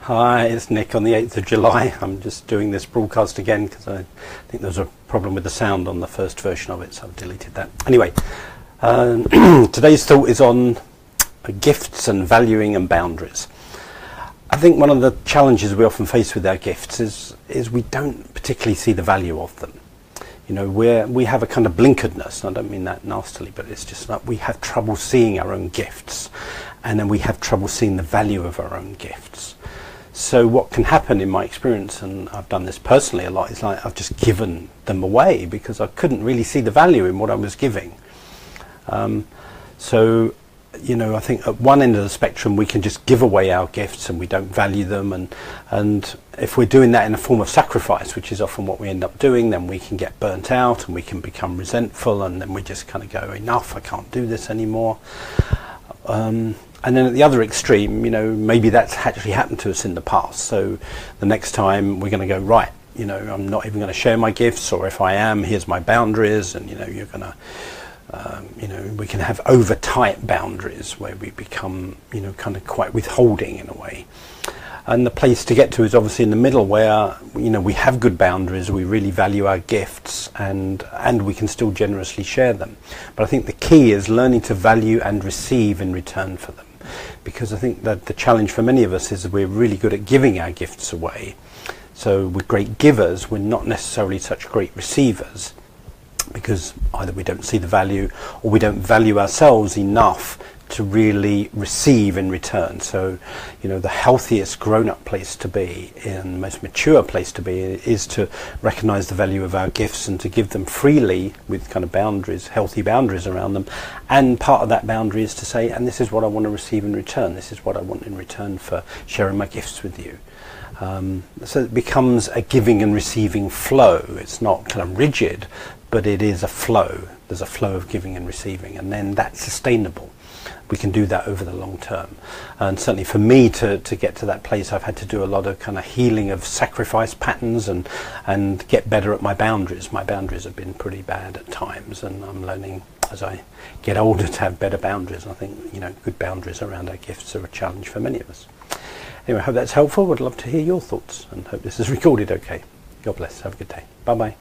Hi, it's Nick on the 8th of July. I'm just doing this broadcast again because I think there was a problem with the sound on the first version of it, so I've deleted that. Anyway, today's thought is on gifts and valuing and boundaries. I think one of the challenges we often face with our gifts is we don't particularly see the value of them. You know, we have a kind of blinkeredness, and I don't mean that nastily, but it's just like we have trouble seeing our own gifts, and then we have trouble seeing the value of our own gifts. So what can happen in my experience, and I've done this personally a lot, is like I've just given them away because I couldn't really see the value in what I was giving. So, you know, I think at one end of the spectrum we can just give away our gifts and we don't value them, and if we're doing that in a form of sacrifice, which is often what we end up doing, then we can get burnt out and we can become resentful, and then we just kind of go, enough, I can't do this anymore. And then at the other extreme, you know, maybe that's actually happened to us in the past. So the next time we're going to go, right, you know, I'm not even going to share my gifts, or if I am, here's my boundaries, and, you know, you're going to, you know, we can have over tight boundaries where we become, you know, kind of quite withholding in a way. And the place to get to is obviously in the middle where, you know, we have good boundaries, we really value our gifts, and we can still generously share them. But I think the key is learning to value and receive in return for them. Because I think that the challenge for many of us is that we're really good at giving our gifts away. So we're great givers, we're not necessarily such great receivers, because either we don't see the value or we don't value ourselves enough to really receive in return. So, you know, the healthiest grown-up place to be, and the most mature place to be, is to recognize the value of our gifts and to give them freely with kind of boundaries, healthy boundaries around them. And part of that boundary is to say, and this is what I want to receive in return. This is what I want in return for sharing my gifts with you. So it becomes a giving and receiving flow. It's not kind of rigid, but it is a flow. There's a flow of giving and receiving, and then that's sustainable. We can do that over the long term. And certainly for me to get to that place, I've had to do a lot of kind of healing of sacrifice patterns and get better at my boundaries. My boundaries have been pretty bad at times, and I'm learning as I get older to have better boundaries. I think, you know, good boundaries around our gifts are a challenge for many of us. Anyway, I hope that's helpful. Would love to hear your thoughts, and hope this is recorded okay. God bless. Have a good day. Bye-bye.